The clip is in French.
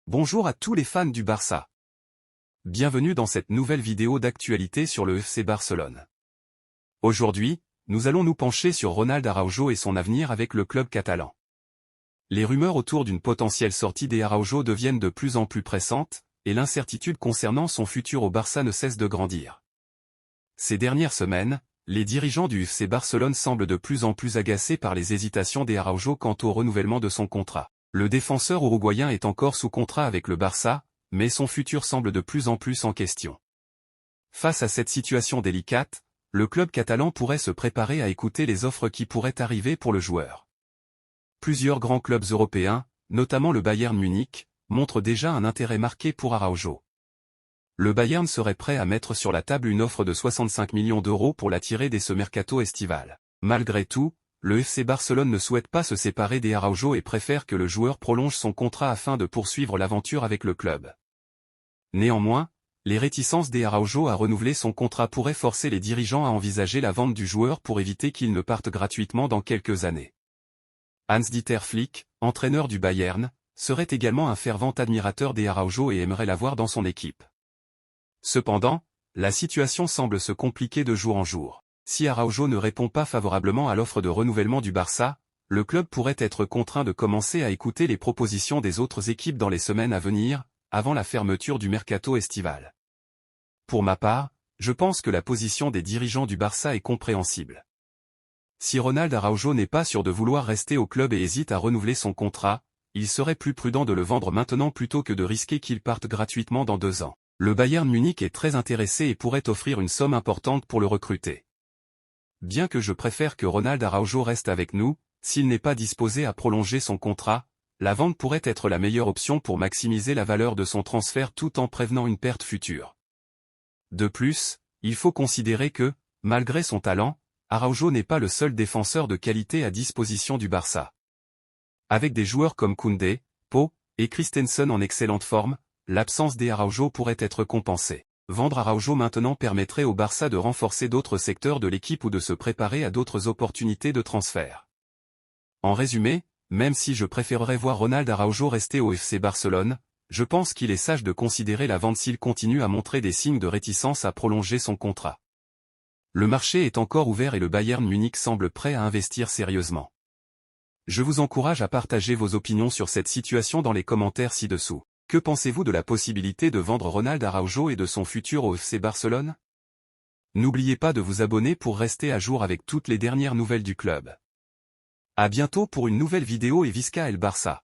Bonjour à tous les fans du Barça. Bienvenue dans cette nouvelle vidéo d'actualité sur le FC Barcelone. Aujourd'hui, nous allons nous pencher sur Ronald Araujo et son avenir avec le club catalan. Les rumeurs autour d'une potentielle sortie d'Araujo deviennent de plus en plus pressantes, et l'incertitude concernant son futur au Barça ne cesse de grandir. Ces dernières semaines, les dirigeants du FC Barcelone semblent de plus en plus agacés par les hésitations d'Araujo quant au renouvellement de son contrat. Le défenseur uruguayen est encore sous contrat avec le Barça, mais son futur semble de plus en plus en question. Face à cette situation délicate, le club catalan pourrait se préparer à écouter les offres qui pourraient arriver pour le joueur. Plusieurs grands clubs européens, notamment le Bayern Munich, montrent déjà un intérêt marqué pour Araujo. Le Bayern serait prêt à mettre sur la table une offre de 65 millions d'euros pour l'attirer dès ce mercato estival. Malgré tout, le FC Barcelone ne souhaite pas se séparer d'Araujo et préfère que le joueur prolonge son contrat afin de poursuivre l'aventure avec le club. Néanmoins, les réticences d'Araujo à renouveler son contrat pourraient forcer les dirigeants à envisager la vente du joueur pour éviter qu'il ne parte gratuitement dans quelques années. Hans-Dieter Flick, entraîneur du Bayern, serait également un fervent admirateur d'Araujo et aimerait l'avoir dans son équipe. Cependant, la situation semble se compliquer de jour en jour. Si Araujo ne répond pas favorablement à l'offre de renouvellement du Barça, le club pourrait être contraint de commencer à écouter les propositions des autres équipes dans les semaines à venir, avant la fermeture du mercato estival. Pour ma part, je pense que la position des dirigeants du Barça est compréhensible. Si Ronald Araujo n'est pas sûr de vouloir rester au club et hésite à renouveler son contrat, il serait plus prudent de le vendre maintenant plutôt que de risquer qu'il parte gratuitement dans 2 ans. Le Bayern Munich est très intéressé et pourrait offrir une somme importante pour le recruter. Bien que je préfère que Ronald Araujo reste avec nous, s'il n'est pas disposé à prolonger son contrat, la vente pourrait être la meilleure option pour maximiser la valeur de son transfert tout en prévenant une perte future. De plus, il faut considérer que, malgré son talent, Araujo n'est pas le seul défenseur de qualité à disposition du Barça. Avec des joueurs comme Koundé, Pau et Christensen en excellente forme, l'absence d'Araujo pourrait être compensée. Vendre Araujo maintenant permettrait au Barça de renforcer d'autres secteurs de l'équipe ou de se préparer à d'autres opportunités de transfert. En résumé, même si je préférerais voir Ronald Araujo rester au FC Barcelone, je pense qu'il est sage de considérer la vente s'il continue à montrer des signes de réticence à prolonger son contrat. Le marché est encore ouvert et le Bayern Munich semble prêt à investir sérieusement. Je vous encourage à partager vos opinions sur cette situation dans les commentaires ci-dessous. Que pensez-vous de la possibilité de vendre Ronald Araujo et de son futur au FC Barcelone? N'oubliez pas de vous abonner pour rester à jour avec toutes les dernières nouvelles du club. À bientôt pour une nouvelle vidéo et Visca El Barça.